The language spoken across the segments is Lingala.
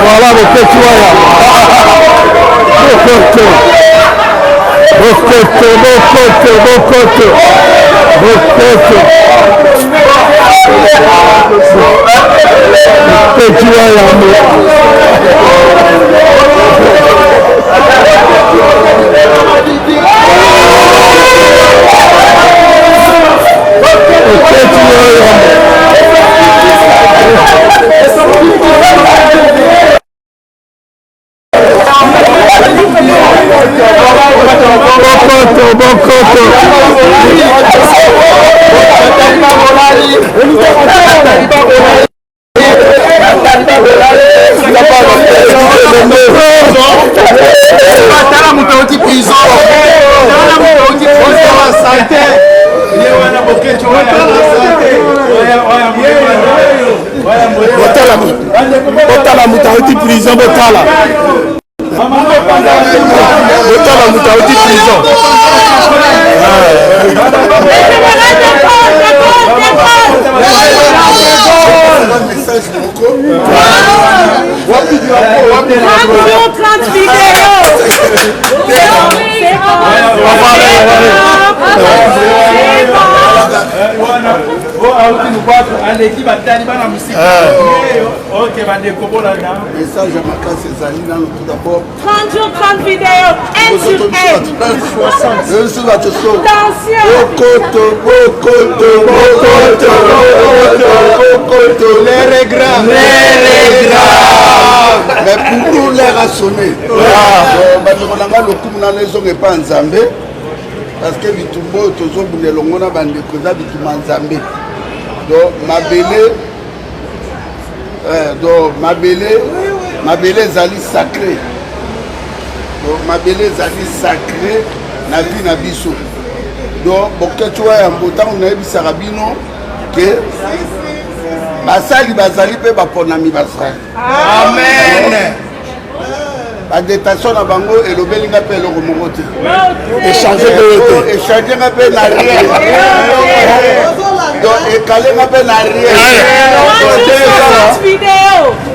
Voilà le petit Waya. Prison Botala. Botala Moutaouti prison. Message à ma classe, c'est Zalina, tout d'abord. 30 jours, 30 vidéos, 1 sur 1. Attention. Les regrets. Mais pour nous, l'air a sonné. Parce que Bitumbo, Tozo Boulelongona, Bandekoza, Bituma Nzambe. Donc, ma belle Zali sacré. Donc, ma belle Zali sacré, na vie na biso. Donc, beaucoup tu vois, en botant, on a vu Sarabino que Basali Bazali peut pas pour Nami Basra. Amen. La détention à Bango et le Belinga peut le remonter. Échanger de échanger un peu l'arrière. Donc, et caler un peu l'arrière.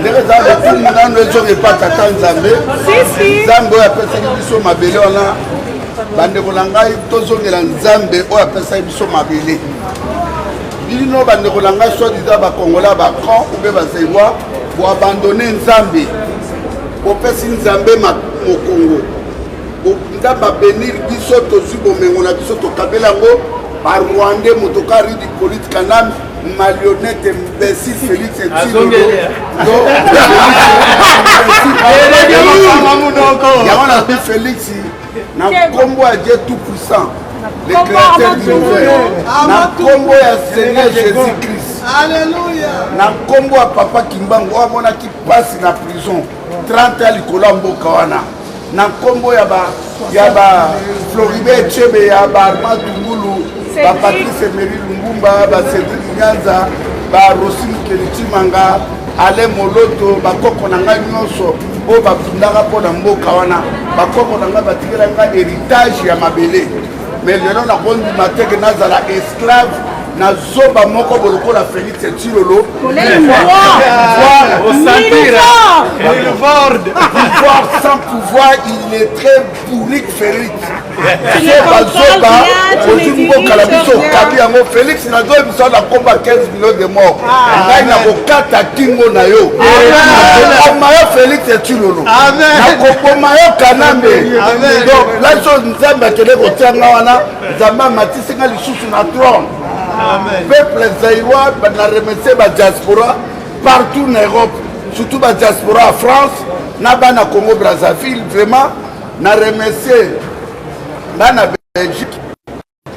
Les raisons de tout le monde ne sont pas attendre Zambé. Zambo appelle ça qu'ils sont ma belle. On a Bandekolanga, tous sont dans Zambé, on appelle ça qu'ils sont ma belle. Bino Bandekolanga, soit disant Congolais, Bakran, ou bien Basewa, pour abandonner Zambé. Pour faire Nzambe au Congo. Pour bénir biso tozu bomengo na biso to kabelango par Rwandais motokari du politique kanam marionnette imbécile Félix Tshisekedi. Donc Félix na combo à Dieu tout puissant, le créateur du univers. Na combo à Seigneur Jésus-Christ. Alléluia. Na combo à Papa Kimbango amona qui passe na prison. 30 ans likola mboka wana na kombo ya ba Floribert Chebe ya ba Armand Tungulu ba Patrice Emery Lumbumba ba Cédric Nyanza ba Rosine Kelichimanga Ale Moloto ba koko na ngai nyonso o ba fundaka po na mboka wana ba koko na ngai batikela ngai héritage ya mabele mais lelo na kondi mateke nazala esclave na zoba moko bolokola Félix Tshilolo pouvoir sans pouvoir il est très bourrique Félix zoba Félix na zo biso na komba 15 millions de morts ngai na kokata kingo na yo na yo Félix Tshilolo na kokoma yo Kanambe donc la chose nzambe akele kotianga wana nzambe matisinga lisusu na trône. Peuple zaïrois, na remercier la diaspora partout en Europe, surtout la diaspora en France, na bana Congo Brazzaville, vraiment, na remercier na Belgique,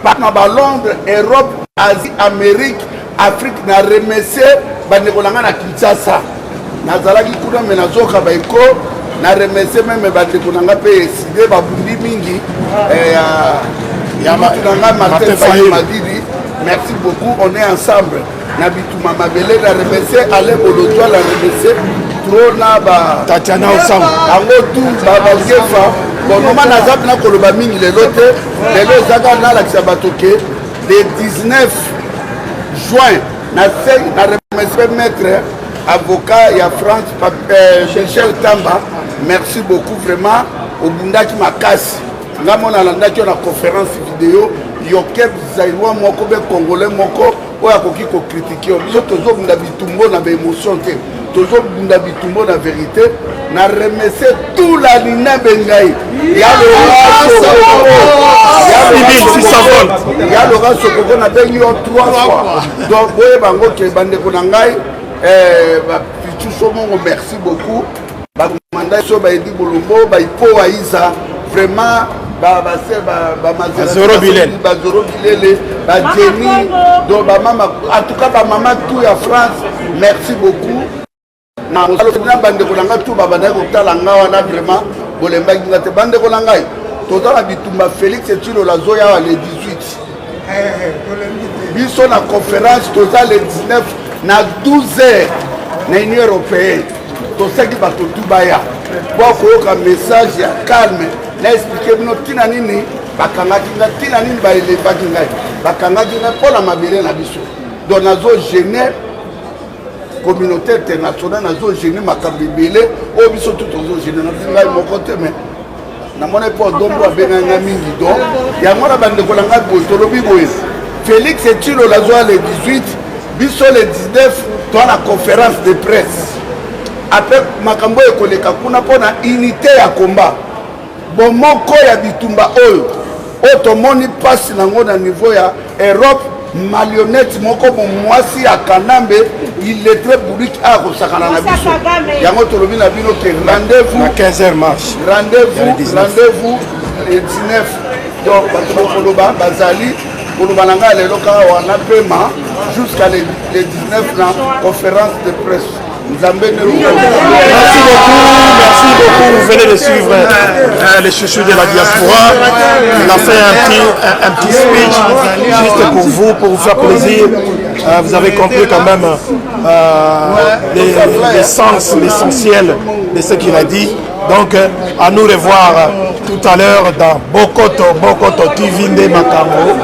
na Londres, Europe, Asie, Amérique, Afrique, na remercier banekolanga na Kinshasa. Na zalaki kuna menazoka baiko, na remercier même banekolanga pe sidé babundi mingi ya matunanga Martin Faye Madidi. Merci beaucoup, on est ensemble. Nabituma Mabele, la remercier, Alain Bolotoa, la remercier, Trona, Tatiana Osam, Amotou, Baba Gefa, bon, nous avons Koloba Mingi, les lotes, les lots Zagana, la Xabatoke, le 19 juin na remercie maître avocat ya France Michel Tamba. Merci beaucoup vraiment au bundaki makasi ngamo na landaki na conférence vidéo yokep zairwa moko be congolais moko oya koki ko critiquer biso tozo bunda bitumbo na be émotion te tozo bunda bitumbo na vérité na remercier tout la lina bengai ya le reste sokoko na bengi yo 3 fois donc boye bango ke bande ko na ngai ba pichu somongo merci beaucoup ba mandat so ba edi bolombo ba ipo aiza vraiment Zoro Bilele, Jenny, donc maman, en tout cas maman tout à France, merci beaucoup. Na bande kolanga tout babanda ko talanga wana vraiment bolemba ngate bande kolanga to dans la bitumba Félix et Tilo la zoya le 18. Biso na conférence to ça le 19 na 12h na Union européenne. To ça qui va tout baya. Pour ko message ya calme. Na expliquer bino tina nini bakangaki nga tina nini ba elevaki ngai bakangaki nga mpona mabele na biso donc nazo gêner communauté internationale nazo gêner makambo ebele oyo biso tout tozo gêner nazi ngai moko te me namoni mpo dombo abenganga mingi donc yango na bandeko na ngai boye tolobi boye Félix Etilo lazwa le 18 biso le 19 toa na conférence de presse après makambo ekoleka kuna mpona unité ya combat bomoko ya bitumba oyo otomoni pasi nango na niveau ya Europe marionnette moko mwasi ya Kanambe il est très public a kosakana na biso yango tolobi na bino ke rendez-vous à 15h marche. Rendez-vous le 19 donc bato koloba bazali koloba nanga lelo ka wana pema jusqu'à le 19 na conférence de presse. Merci beaucoup, vous venez de suivre les chouchous de la diaspora. On a fait un petit speech juste pour vous faire plaisir. Vous avez compris quand même l'essence, l'essentiel de ce qu'il a dit. Donc à nous revoir tout à l'heure dans Bokoto TV de Makambo.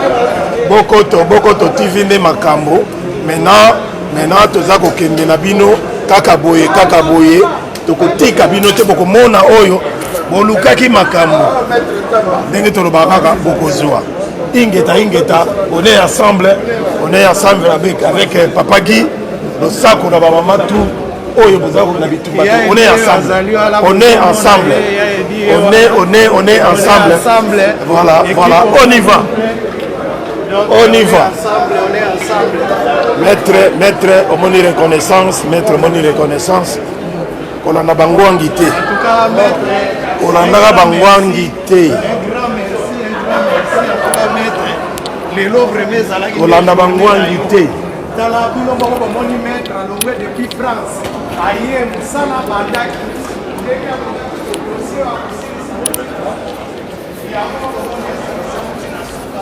Bokoto TV de Makambo. Maintenant toza kokende na bino kaka boye tokotika bino te bokomona oyo bolukaki makambo ndenge tolobaka kaka bokozwa ingeta on est ensemble avec Papa Guy le sako na mama tout oyo bozako na bitumba on est ensemble voilà on y va. On y va. Maître, au moni reconnaissance, on a bangwangi te. On a bangwangi te. On a bangwangi te.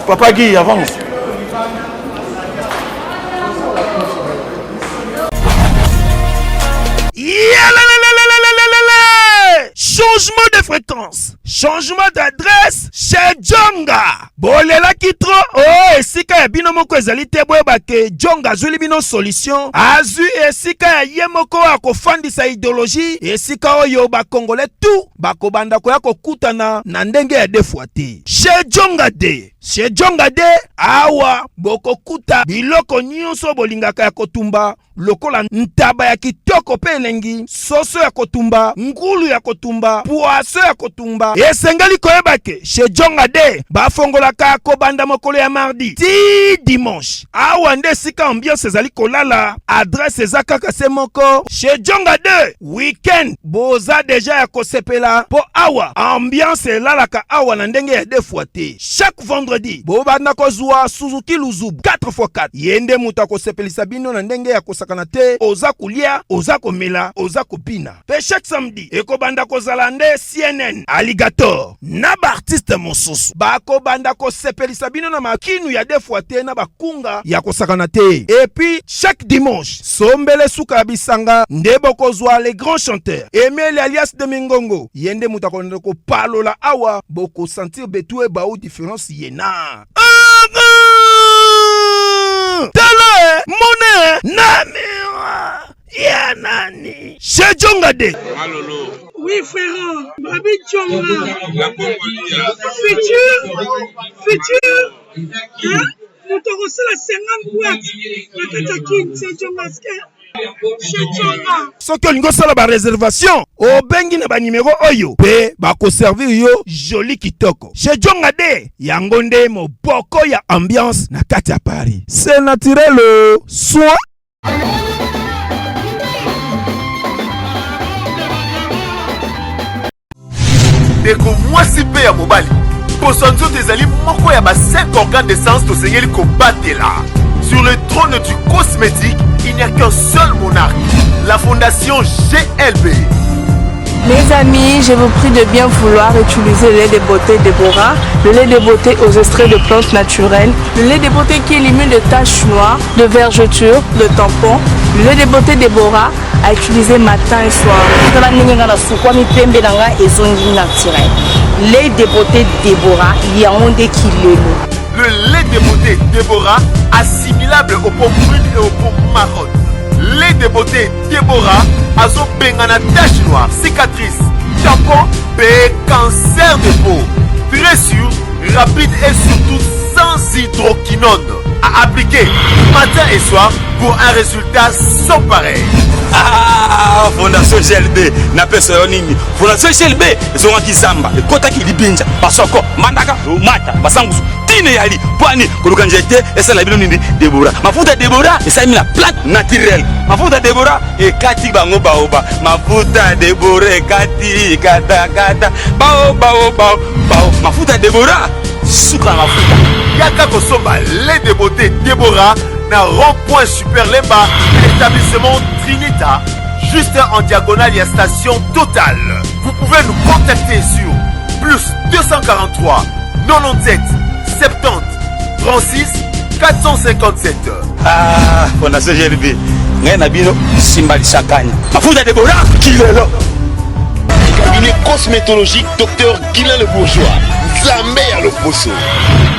Papa Guy, avance. Changement de fréquence, changement d'adresse chez Djonga. Bolela kitro, oh esika ya bino moko ezali te boyeba ke Djonga azuli bino solution. Azu esika ya ye moko akofandisa idéologie, esika oyo ba Congolais tout bakobanda koya kokutana na ndenge ya defwa te. Chez Djonga de awa bokokuta biloko nyonso bolingaka ya kotumba lokola ntaba ya kitoko pe elengi, soso ya kotumba, ngulu ya kotumba, poaso ya kotumba. Esengeli koyeba ke chez Djonga de bafongolaka kobanda mokolo ya mardi ti dimanche. Awa nde sika ambiance ezali kolala, adresse eza kaka se moko. Chez Djonga de weekend boza deja ya kosepela po awa ambiance elalaka awa na ndenge ya defwa te. Chaque vendredi bobanda kozwa Suzuki Luzubu 4x4 yende muta kosepelisa bino na ndenge ya kosakana te, oza kulia, oza komela, oza kopina. Pe chaque samedi ekobanda kozala nde CNN Alligator na ba artiste mosusu bakobanda kosepelisa bino na makinu ya defwa te na bakunga ya kosakana te. Et puis chaque dimanche sombele suka bisanga nde bokozwa les grands chanteurs Emile alias de Mingongo yende muta konde ko palola awa boko sentir betue ba ou différence yena. D. Oui, frère. Babi Djonga. Futur. Hein? Nous te reçons la 50 boîtes. Le Katakin, c'est Djonga. Soki olingi osala ba réservation obengi na ba numéro oyo pe bakoservir yo joli kitoko chez Djonga D yango nde moboko ya ambiance na kati ya Paris. C'est naturel soin. Deko mwasi pe ya mobali posonzo tezali moko ya ba 5 organes d'essence to sengeli kobatela. Sur le trône du cosmétique, il n'y a qu'un seul monarque, la fondation GLB. Mes amis, je vous prie de bien vouloir utiliser le lait de beauté Déborah, le lait de beauté aux extraits de plantes naturelles, le lait de beauté qui élimine les taches noires, de vergetures, de tampons, le lait de beauté Déborah à utiliser matin et soir. Lait de beauté Déborah, il y a un déquilé. Le lait de beauté Déborah, assimilable aux peaux brunes et aux peaux marronnes. Lait de beauté Déborah, azo bengana tache noire, cicatrice, tampon, et cancer de peau. Très sûr, rapide et surtout sans hydroquinone. À appliquer matin et soir pour un résultat sans pareil. Ah, Fondation GLB, n'a pas ce nini. Fondation GLB, ils ont qui samba, et kota qui libinja, parce que mandaka, mata, basangus, tine yali, poani, kolokanjete, et ça la bino nini, Déborah. Ma fouta Déborah, et ça mis la plante naturelle. Ma fouta Déborah, et kati bango baoba. Ma fouta Déborah, kati, kata, bao, bao, bao, bao. Ma fouta Déborah, sucre ma fouta. Yaka Kosomba, lait de beauté Déborah, na rond-point Super Lemba, l'établissement Trinita, juste en diagonale, il y a station Total. Vous pouvez nous contacter sur plus 243 97 70 36 457. Ah, Fondation GLB, ngay na bino simbali sakanya. Mafuta Déborah, kilelo. Cabinet cosmétologique Dr Guilain le Bourgeois. Zambé ya loposo.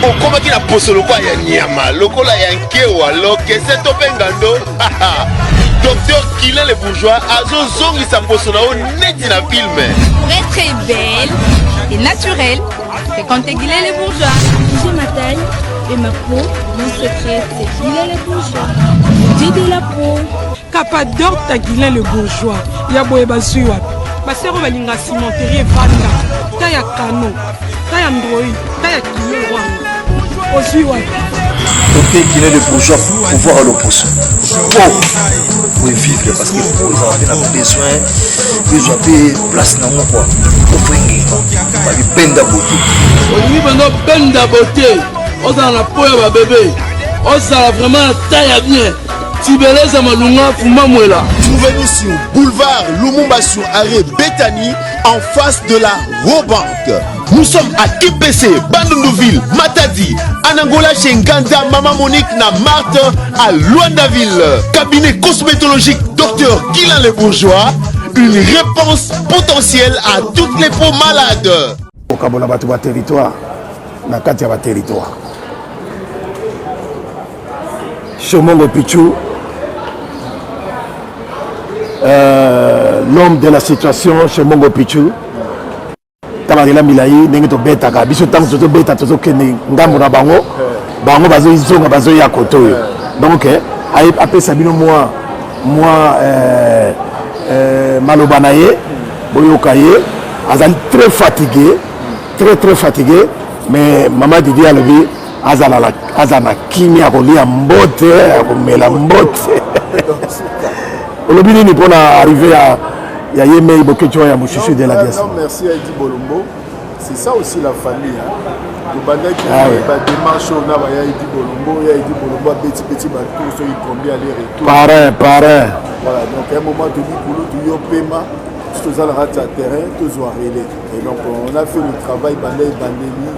Okomaki na poso lokwa ya nyama, lokola ya nkewa, lokese to bengando. Docteur Guilain le Bourgeois azo zongi sa poso na o neti na film. Pour être très belle et naturelle, c'est quand t'es Guilain le Bourgeois. J'ai ma taille et ma peau, mon secret c'est Guilain le Bourgeois. J'ai de la peau. Capador ta Guilain le Bourgeois. Ya boye bazuwa. Basero balinga cimenterie vanda. Ta ya kano. Ta ya ndroi. Ta ya kilo wanga. Ozuwa. Docteur Guilain le Bourgeois pour voir le poisson. Pour vivre parce que pour les enfants on a besoin de place dans mon quoi. Pour finir. Pas de peine de beauté. Oui, pendant peine de beauté. On a la peau à bébé. On a vraiment la taille bien. Tibeleza malunga fumamwela. Trouvez-nous sur boulevard Lumumba sur arrêt Bethany en face de la Robank. Nous sommes à KPC, Bandundouville, Matadi, Anangola chez Nganda, Maman Monique, na Marthe, à Luandaville. Cabinet cosmétologique Dr Guilain le Bourgeois, une réponse potentielle à toutes les peaux malades. Au Kabola Batouba territoire, na Katia territoire. Chomongo Pichou, l'homme de la situation chez Mongo Pichou. Tabarila Milayi, Nengeto Betaka, Biso Tam Soto Beta Toto Kene, Ngamura Bango, Bango Bazo Izonga Bazo Yakoto. Donc, après Sabino, moi, Malobanaye, Boyokaye, Azali très fatigué, très fatigué, mais Maman Didi a levé, Azana Kimi a collé en botte, a mbote. Le but n'est pas arriver à Yémé Bokecho et à Mouchichu de la diaspora. Merci à Edi Bolombo. C'est ça aussi la famille. Le bandit qui a des démarches, on a Edi Bolombo, il y a Edi Bolombo, petit bateau, il combien aller-retour. Parrain. Voilà, donc à un moment donné, pour nous, tu y as paiement, tout ça, le terrain, tout ça, et donc on a fait le travail, pandémie,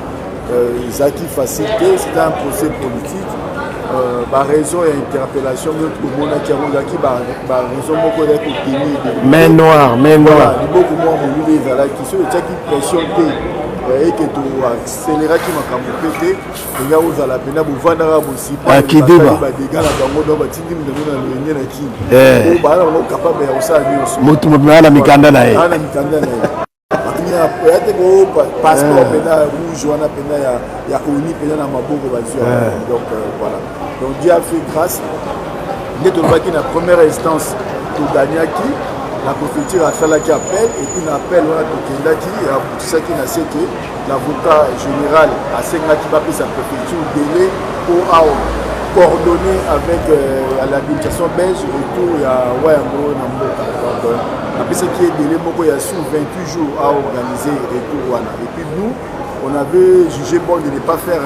Zaki facilité, c'était un procès politique. Raison et interpellation de tout le monde qui a raison de main noire beaucoup moins qui sont qui pression et que tu accélères qui m'a camouflé et là vous allez peine vous vendre aussi pas qui dit bah des gars là dans le bâti qui me donne le lien là qui oh bah là on est capable de ça aussi mutu mwana mikanda na ye ana mikanda na ye après te go passeport pena rouge on a pena ya oni pena na maboko bazio donc voilà donc Dieu a fait grâce dès que la première instance pour gagner qui la préfecture a fait la appel et puis l'appel on a toqué qui et tout ça qui n'a c'est que l'avocat général a segna qui va payer sa préfecture délai pour coordonner avec l'administration belge et tout il y a Wayango Namboka donc après ce qui est délai il y a sous 28 jours à organiser et tout voilà et puis nous on avait jugé bon de ne pas faire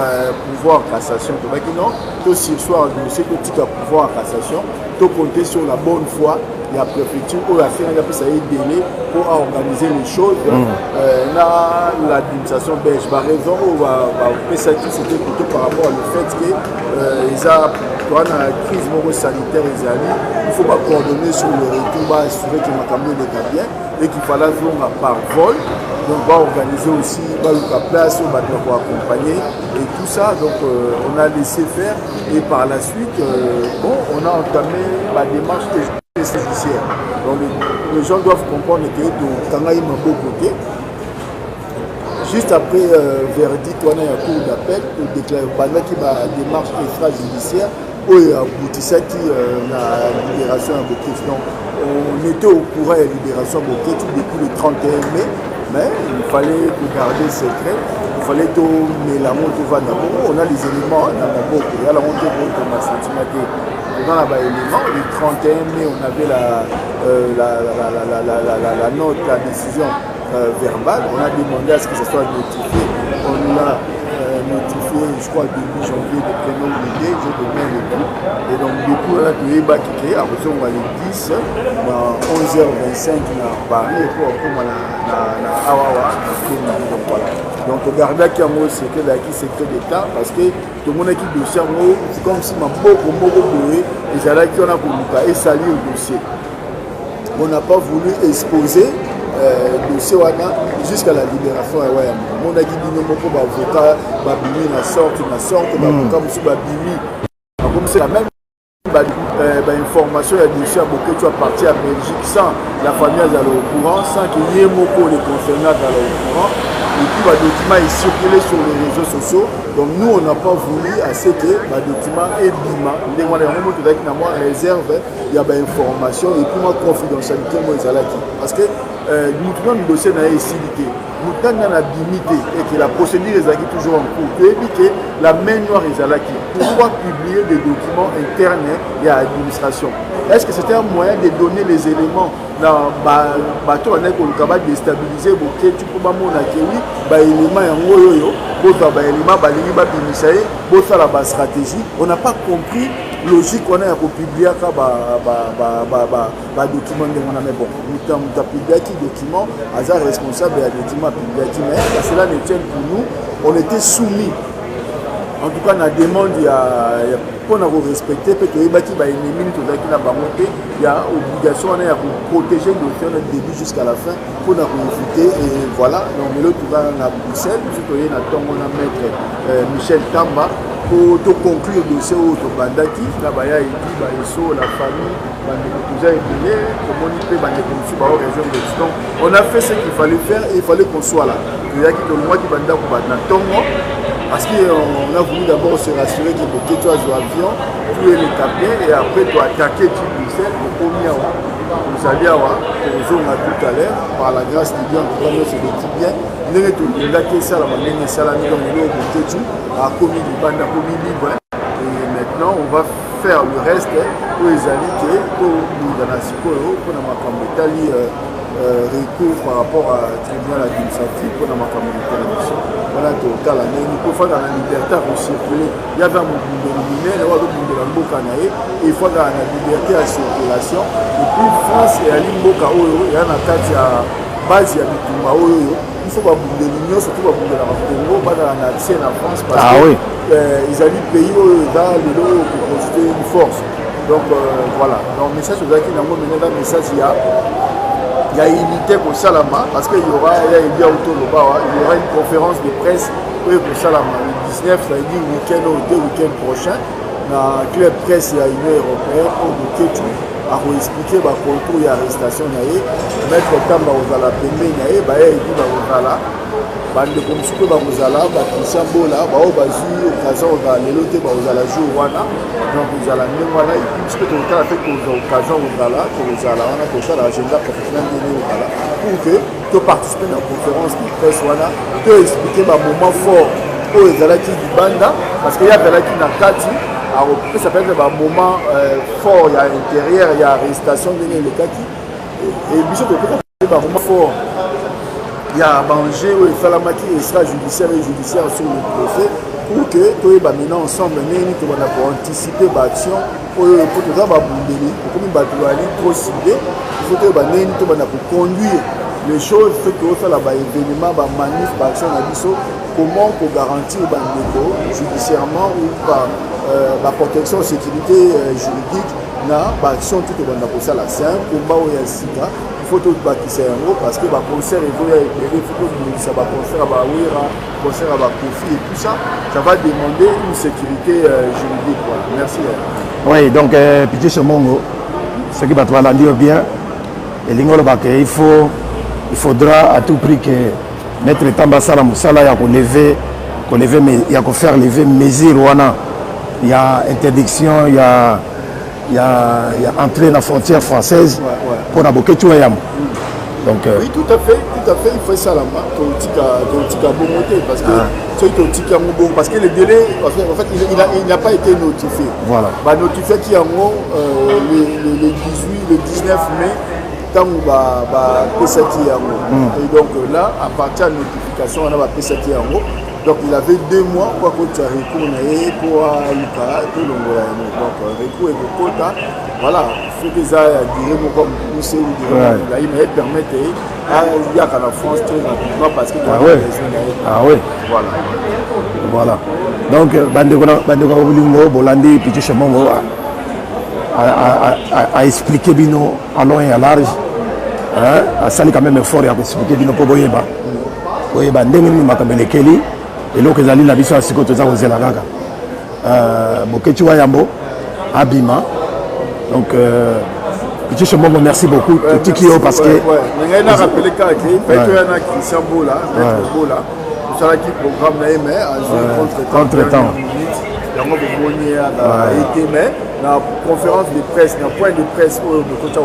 pouvoir en cassation non tout ce soir dossier que tu as pouvoir en cassation tout compter sur la bonne foi la préfecture ou la fin ça y est délai pour organiser les choses là l'administration belge par raison ou c'était plutôt par rapport au fait que ils a dans la crise sanitaire il faut pas coordonner sur le retour assurer que ma camion est bien et qu'il fallait faire par vol donc on va organiser aussi la place on va accompagner et tout ça donc on a laissé faire et par la suite bon on a entamé la démarche judiciaire. Donc les gens doivent comprendre que Kangaï m'a beaucoup côté. Juste après verdict, on a un cours d'appel pour déclarer qui va démarche extrajudiciaire où il y a aboutissait la libération à Boké. Donc on était au courant de la libération à Boké depuis le 31 mai, mais il fallait garder secret. Il fallait tout mais la montre va d'abord. On a les éléments dans la boucle. Il y a la montée de ma sentiment. Dans le 31 mai, on avait la note, la décision verbale. On a demandé à ce que ça soit notifié. On l'a notifié, je crois, début janvier, le prénom de l'idée, je demande le tout. Et donc, du coup, on a pu évacuer. Après, on va les 10, 11h25 à Paris, et puis après, on a Awawa. Donc, voilà. Donc, regardez qui a un secret d'État, parce que tout le monde a qui dossier, c'est comme si ma beaucoup bourré, et ça là qui on a pour nous et salir le dossier. On n'a pas voulu exposer le dossier jusqu'à la libération. On a dit que nous avons avocat, babini la sorte, avocat monsieur babini. Comme c'est la même information, il y a dossier à Boké, tu as parti à Belgique sans la famille à au courant, sans qu'il y ait moko les concernants au courant. Et puis, le document est circulé sur les réseaux sociaux. Donc, nous, on n'a pas voulu assez que le document est bima. Il y a réserve, il y a des informations et puis, moi, confidentialité, parce que nous avons un dossier dans la facilité. Nous avons la limité et que la procédure est toujours en cours. Et puis, que la main noire est là. Pourquoi publier des documents internes et à l'administration? Est-ce que c'était un moyen de donner les éléments dans le bateau on est capable de déstabiliser tu peux pas mon oui élément la stratégie on n'a pas compris logique on a pour publier document de mon ami bon nous publié qui document hasard responsable de document publié mais cela ne tient pour nous on était soumis en tout cas on a demandé il y a pour nous respecter peut-être il y a obligation de protéger le début jusqu'à la fin pour nous éviter et voilà donc le tout à Bruxelles nous on a maître Michel Tamba pour conclure le dossier au Bandaki la famille on a fait ce qu'il fallait faire et il fallait qu'on soit là il y a qui le mois qui parce qu'on a voulu d'abord se rassurer que tu as un avion, tu es le capitaine et après tu as attaqué Bruxelles au premier rang. Vous allez avoir, tout à l'heure, par la grâce de Dieu, en tout cas, nous c'est des bien. Nous avons ça, la manière de ça, a commis libre. Et maintenant, on va faire le reste pour les alliés, pour nous dans la psychologie, pour la macambétalie. Recours par rapport à tribunal administratif pour la télévision. Voilà, il faut faire dans la liberté à circuler. Il y avait un mouvement de luminaire, il faut dans la liberté à circulation. Et puis France et à Limboka, il y a une carte à base de Bitumba. Il faut pas bouger l'Union, surtout pas bouger la Congo, pas dans la nation en France parce qu'ils allaient pays dans le lot pour constituer une force. Donc voilà. Donc, message aux qui n'a pas mené un message il y a y a unité pour Salama parce qu'il y aura une conférence de presse pour Salama le 19, ça veut dire week-end ou 2 week-ends prochains dans le club presse de l'Union européenne pour Buketu à expliquer le contour de l'arrestation mettre le temps aux ala pembeni naye baye dit bazala bande comme ce que bazala Christian Bola bao bazui occasion va lelo te bazala jour wana donc bazala ngwana parce que tout à fait aux occasions bazala wana tout ça l'agenda professionnel de bazala pour que tu participes à la conférence de presse wana tu expliquer le moment fort pour les ala qui du banda parce qu'il y a des qui na kati ça peut être un moment fort, il y a l'intérieur, il y a l'arrestation de l'État et bien sûr, un moment fort. Il y a Banger ou Salamaki extrajudiciaire et judiciaire sur le procès pour que tous les maintenant ensemble, nous pour anticiper l'action pour tout ça, pour trop ciblé, il faut que pour conduire les choses, il faut que ça là événement, manif, action, comment pour garantir judiciairement ou par la protection sécurité juridique na action tout le monde pour ça là c'est un combat où il y a sika il faut tout bâtir parce que le concert il faut que ça va concert à Wira concert à Kofi et tout ça ça va demander une sécurité juridique voilà. Merci. Oui donc petit Chemongo ce qui va te dire bien et il faudra à tout prix que mettre le temps ça la musala ya ko lever il y a faire lever mesure wana il y a interdiction, il y a entrée dans la frontière française pour la Boketu Yam. Donc, oui, tout à fait, il faut ça là-bas, parce que le délai, en fait, il n'a pas été notifié. Voilà. Bah, notifié qu'il y a le 19 mai, tant que et donc là, à partir de la notification, on a P7 Yango. Donc il avait 2 mois pour que tu aies recours pour Luka, tout le monde. Donc recours et recours, voilà, il faut que ça dirait comme pousser ou dire, il m'a permis il y a qu'à la France très rapidement parce que tu as raison. Ah oui. Voilà. Donc Bandeko Obulingo, Bolandi, Petit Chemongo a expliqué Bino à long et à large. A sali quand même effort à expliquer Bino pour Boyeba. Boyeba, Ndengeni Makamele et l'autre est allé la mission à ce que tu as osé la gaga. Boketu Wayambo, Abima. Donc, petit chemin, merci beaucoup. Tikio parce que. Il a rappelé qu'il y a Christian Bola, tout ça qui programme à contre-temps. Mais la conférence de presse, le point de presse où on va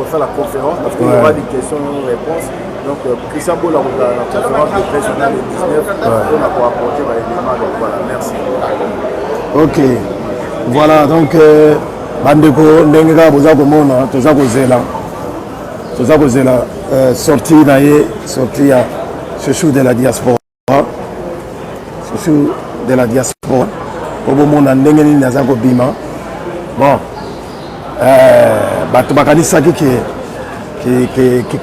faire la conférence parce qu'il y aura des questions-réponses. Donc, Christian Bola, la conférence de presse, on a le 19, on a pour apporter l'élément. Donc voilà, merci. Ok. Voilà, donc, Bandeko, Ndenga, Bozako Mona, Tozako Zela, sorti à Chouchou de la diaspora. Chouchou de la diaspora. Au moment où Ndengeni Nazako Bima. Bon. Batubakani Saki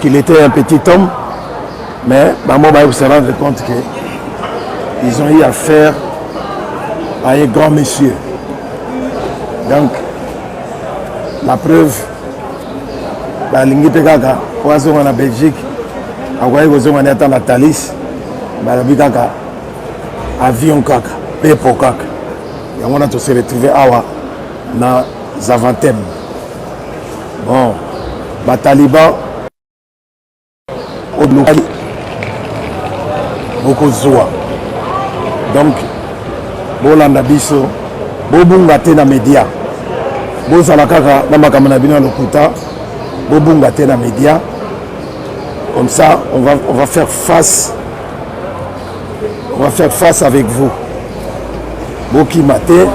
qu'il était un petit homme, mais maman va se rendre compte qu'ils ont eu affaire à un grand monsieur. Donc, la preuve, l'Ingi Pekaka, Oazo en Belgique, Awaï Ozo en étant la Thalys, Balabikaka, avion Kaka, Pepo Kaka. Et on a tous se retrouvé dans Zaventem. Bon. Taliban au local beaucoup zoa donc bolanda biso bobunga te na média bozala kaka na makambo na bino lokuta bobunga te na média comme ça on va faire face avec vous bokima te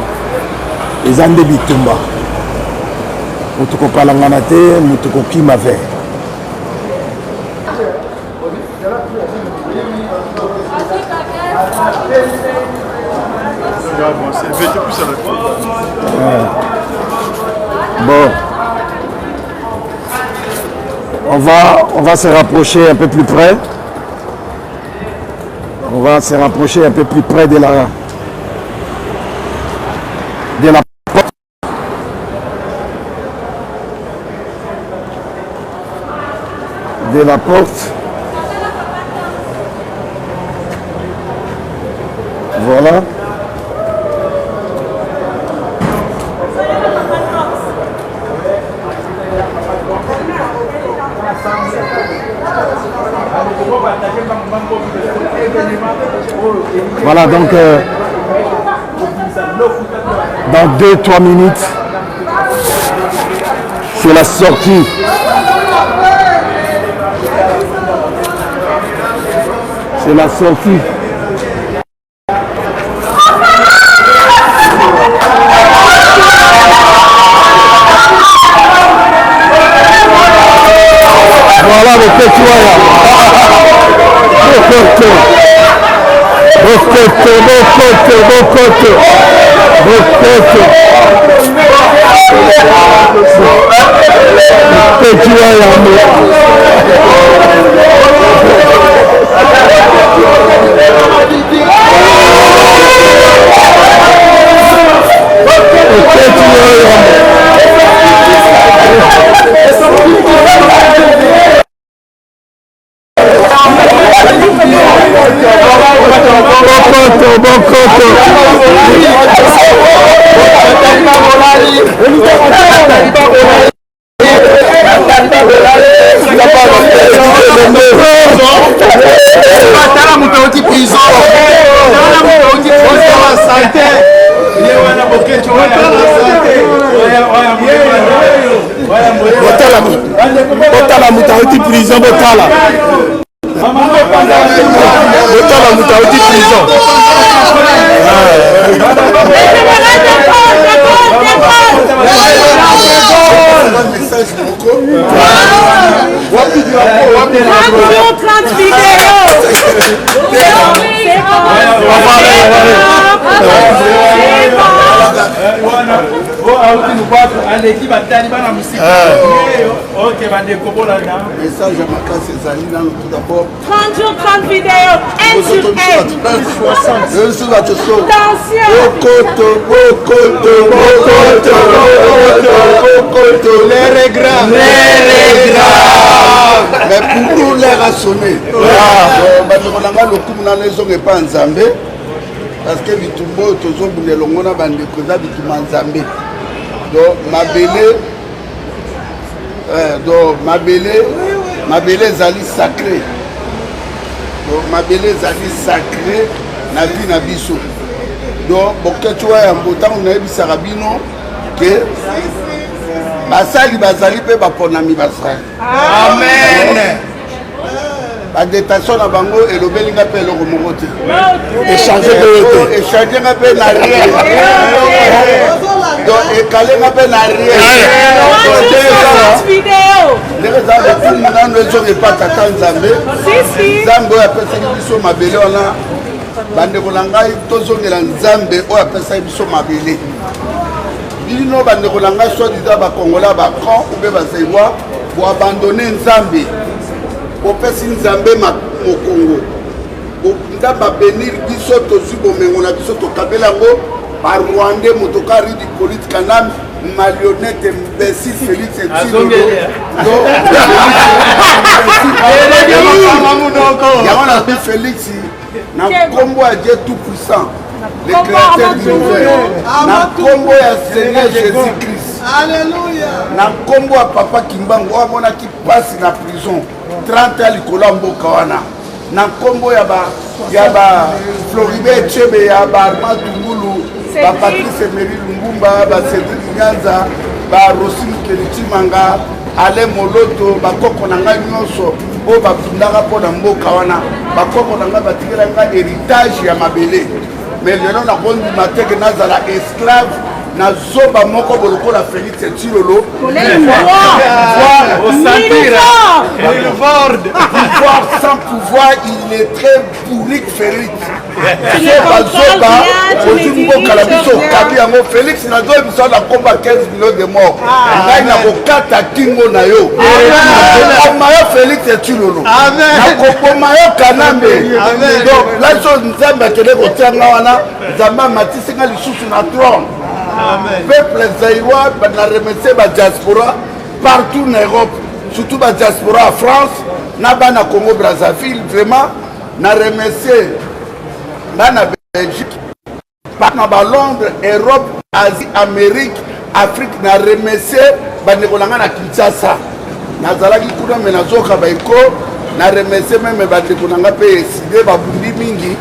ezande bitumba mutuko palangana te mutuko kima ve bon on va se rapprocher un peu plus près de la de la porte. Voilà. Voilà, donc dans 2-3 minutes, c'est la sortie. C'est la sortie. Voilà le petit Botala mutauti prison botala. Botala mutauti prison. aleki batali bana musika ok bandekobola na message ya makasi ezali nano tout d'abord 30 jours 30 vidéos 1 sur 1 Bokoto l'air est grave mais pour nous l'air a sonné bandekolanga lokumu na lezonge pa nzambe parce que bitumbo tozobunda longo na bandeko eza bituma nzambe donc mabele ezali sacré donc mabele ezali sacré na vie na biso donc boketiwa ya mbotango nayebisaka bino ke basali bazali mpe baponami basali amen badétation na bango elobelinga mpe eloko moko te échangenga mpe na rien donc ekalenga mpe na rien ndenge eza lokumu nano ezoka epata ta nzambe nzambe oyo apesaki biso mabele wana bandeko na ngai tozongela nzambe oyo apesaki biso mabele bino bandeko na ngai soi-disant bakongola bacran oube bazaiwa boabandone nzambe bopesi nzambe mokongo nzambe abenir biso tozwi bomengo na biso tokabela yango barwande motoka ridi politique na marionnette imbécile Félix yango na mpe Félix na nkombo ya Dieu tout puissant le créateur du univers na nkombo ya Seigneur Jésus-Christ na nkombo ya papa Kimbangu oyo amonaki pasi na prison 30 ya likolo ya mboka wana na nkombo ya ba Floribert Chebe ya ba Armand Tungulu ba Patrice Emery Lumbumba ba Cédric Nyanza ba Rossi Mukelichimanga Ale Moloto bakoko na ngai nyonso oyo bafundaka mpo na mboka wana bakoko na ngai batikela ngai héritage ya mabele mais lelo nakondima teke nazala esclave nazoba moko bolokola Félix Tshilolo pouvoir sans pouvoir il est très bourrique Félix bazoba ozimboka biso okabi yango Félix nazoyebisa na komba 15 millions de morts ngai nakokata kingo na yo nakoboma yo Félix Tshilolo nakoboma yo Kanambe donc laso nzambe akende kotianga wana nzambe amatisinga lisusu na trône peuple zaïrois na remercier ba diaspora partout en Europe surtout la diaspora en France, na Congo Brazzaville, vraiment, na remercier na Belgique, na Londres, Europe, Asie, Amérique, Afrique, na remercier bandekolanga na Kinshasa. Nazalaki kuna menazoka baiko, na remercier même bandekolanga pe décidé babundi mingi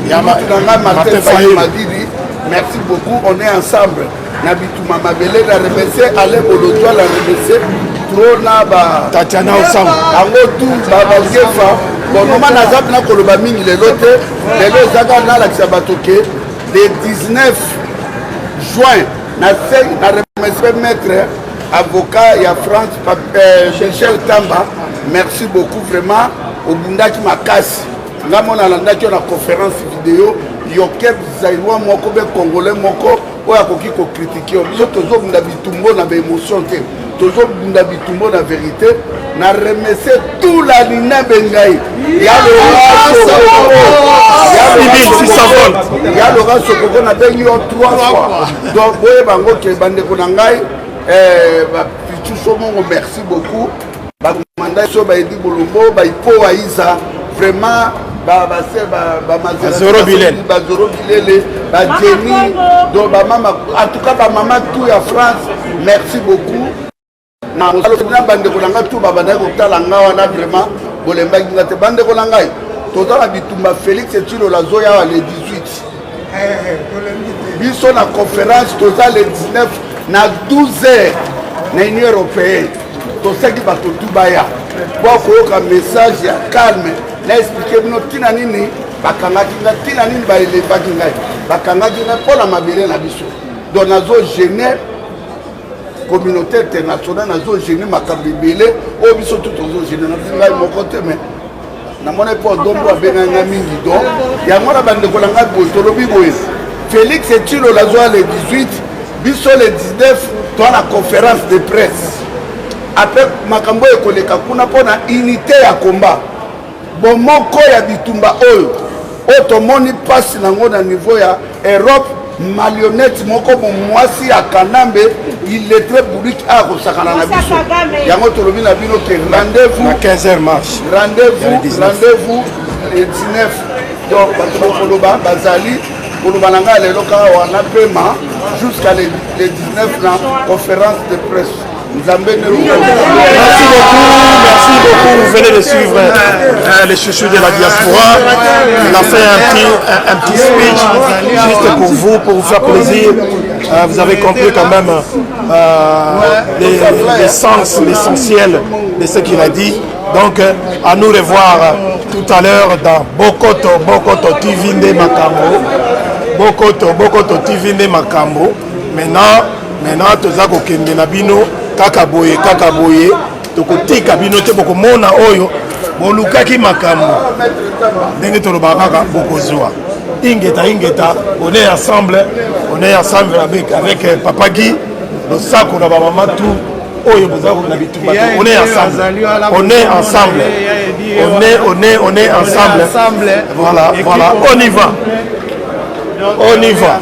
ya Martin Fayulu Madidi. Merci beaucoup, on est ensemble. Nabituma Mabele, la remercier Alain Bolodjoa, la remercier Trona Tatiana Osam. Ango tout Baba Gefa. Bon, nous avons na koloba mingi le lote, le lo zaga na la Xabatoke le 19 juin. Na remercier maître avocat ya France Michel Tamba. Merci beaucoup vraiment au Bundaki Makasi. Ngamo na landaki na conférence vidéo Yokeb Zaïwa moko be congolais moko oya koki ko critiquer biso tozo bunda bitumbo na be émotion te tozo bunda bitumbo na vérité na remercier tout la lina bengai ya le roi Sokoko na bengi yo 3 fois donc boye bango ke bande ko na ngai ba pichu somo merci beaucoup ba mandat so ba edi bolombo ba ipo aiza vraiment Bazoro Bilele, Jenny, donc en tout cas maman tout à France, merci beaucoup. Na bande kolanga tout babanda ko talanga wana vraiment bolemba ngate bande kolanga to tala bitumba Félix Etilo la zoya le 18. Biso na conférence total le 19 na 12h na Union européenne. To saki ba to tubaya. Pour ko message ya calme. Na expliquer bino tina nini bakangaki nga tina nini ba elevaki ngai bakangaki nga mpona mabele na biso donc nazo gêner communauté internationale nazo gêner makambo ebele oyo biso tout tozo gêner na ngai moko te mais namoni mpo dombo abenganga mingi donc yango na bandeko na ngai boye tolobi boye Félix Etilo lazwa le 18 biso le 19 toa na conférence de presse après makambo ekoleka kuna mpona unité ya combat bon moko ya bitumba oyo otomoni passe nango na niveau ya Europe marionnette moko mwasi ya Kanambe il est très bourrique à kosakana na biso yango tolobi na bino ke rendez-vous à 15h marche rendez-vous le 19 donc bato koloba bazali koloba nanga lelo kaka wana pema jusqu'à le 19 na conférence de presse. Merci beaucoup, vous venez de suivre les chouchous de la diaspora. Il a fait un petit speech juste pour vous faire plaisir. Vous avez compris quand même l'essence, l'essentiel de ce qu'il a dit. Donc à nous revoir tout à l'heure dans Bokoto TV de Makambo. Bokoto TV de Makambo. Maintenant, tozako kende na bino kaka boye tokotika bino te bokomona oyo bolukaki makambo ndenge tolobaka kaka bokozwa ingeta on est ensemble avec Papa Guy losako na bamama tout oyo bozako na bitumba on est ensemble voilà on y va. On y va.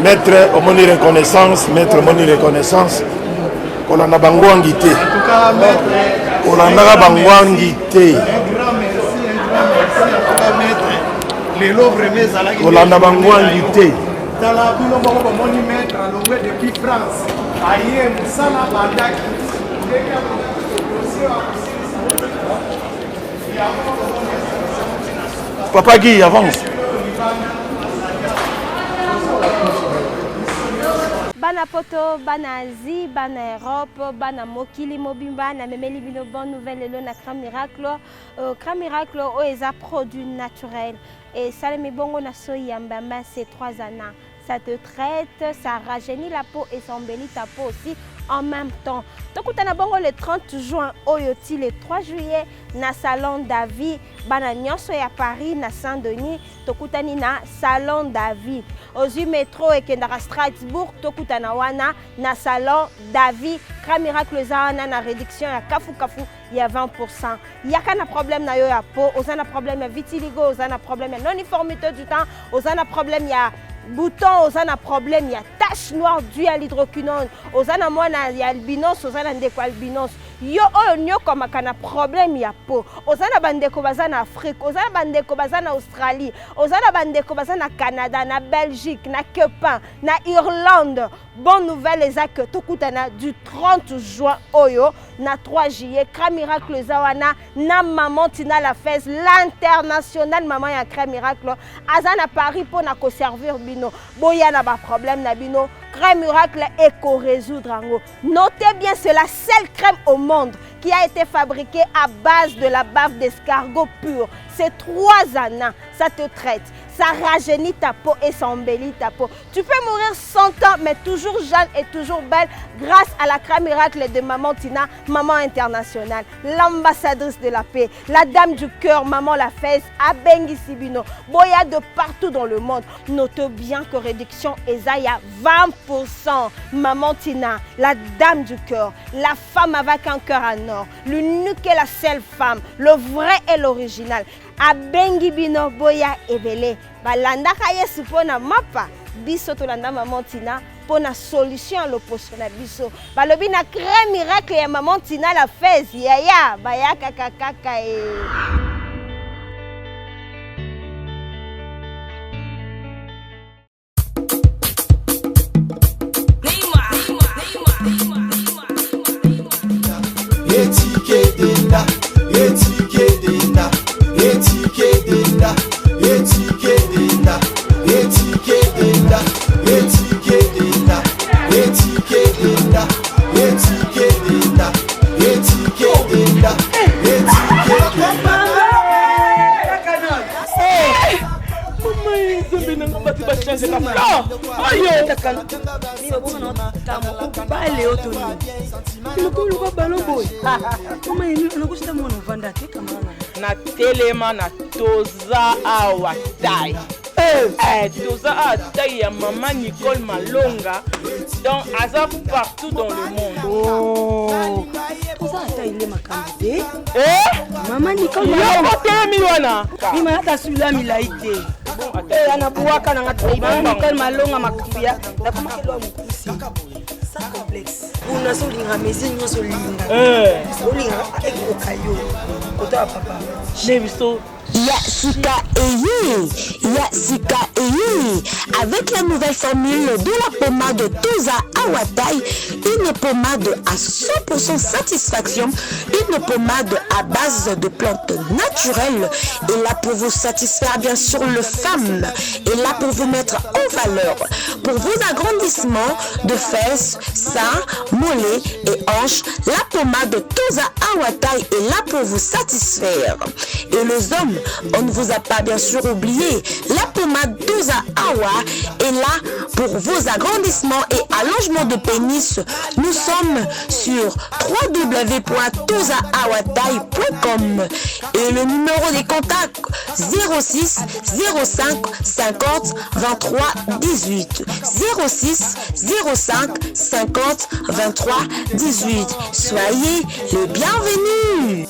Maître, omoni reconnaissance, maître, omoni reconnaissance. Kolanda bangwangi te. Kolanda bangwangi te. Kolanda bangwangi te. Papa Guy, avance. Bana poto, bana Asie, bana Europe, bana mokili mobimba, na memeli bino bonne nouvelle le na Crème Miracle est un produit naturel et ça me bongo na soyamba c'est 3 ans. Ça te traite, ça rajeunit la peau et ça embellit ta peau aussi en même temps. Tokutana bongo le 30 juin, oyoti le 3 juillet, na salon David, bana nyonso ya Paris, na Saint-Denis, tokutani na salon David. Ozu métro et kendara Strasbourg, tokutana wana na salon David. Crème Miracle zana na réduction ya kafu il y a 20%. Il y a un problème na yo ya peau, ozana problème ya vitiligo, ozana problème ya non-uniformité du temps, ozana problème ya bouton, ozana problème ya tache noire due à l'hydroquinone ozana mwana ya albinos ozana ndeko albinos yo oyo nyoko makana problème ya peau ozana bandeko bazana Afrique ozana bandeko bazana Australie ozana bandeko bazana Canada na Belgique na Quepan na Irlande bonne nouvelle ezaka tokutana du 30 juin oyo na 3 juillet Crème Miracle zawana na maman Tina la Fez l'international maman ya Crème Miracle azana Paris pour na ko servir bino boya na ba problème na bino Crème Miracle éco résoudre ango. Notez bien, c'est la seule crème au monde qui a été fabriquée à base de la bave d'escargot pur. C'est 3 années, ça te traite. Ça rajeunit ta peau et ça embellit ta peau. Tu peux mourir 100 ans, mais toujours jeune et toujours belle grâce à la Crème Miracle de Maman Tina, maman internationale, l'ambassadrice de la paix, la dame du cœur, Maman la Fez, Abengi Sibino, Boya de partout dans le monde. Notez bien que réduction Ezaya 20%. Maman Tina, la dame du cœur, la femme avec un cœur en or, l'unique et la seule femme, le vrai et l'original. Abengi bino boya ebele balanda yesu pona mapa biso tolanda Maman Tina pona solution à l'opposition na biso balobi na Crème Miracle ya Maman Tina la Fez yaya bayaka kakaka Etiquetena, etiquetena, etiquetena, etiquetena, etiquetena, etiquetena, etiquetena, etiquetena, etiquetena, na telema na toza awa tai toza awa tai ya maman Nicole Malonga donc aza partout dans le monde. Toza tai le makambe maman Nicole Malonga telemi wana ima hata sula milaite anabuaka na ngatai maman Nicole Malonga makambia na kama kilo mkusi sans complexe una solinga mezi nyoso linga solinga ekokayo kota papa nebiso Yasika Eye, avec la nouvelle formule de la pommade Toza Awatai, une pommade à 100% satisfaction, une pommade à base de plantes naturelles, et là pour vous satisfaire bien sûr le femme, et là pour vous mettre en valeur, pour vos agrandissements de fesses, seins, mollets et hanches, la pommade Toza Awatai est là pour vous satisfaire. Et les hommes, on ne vous a pas bien sûr oublié, la pommade Toza Awa est là pour vos agrandissements et allongements de pénis. Nous sommes sur www.tozaawatai.com et le numéro des contacts 06 05 50 23 18 06 05 50 23 18. Soyez le bienvenu.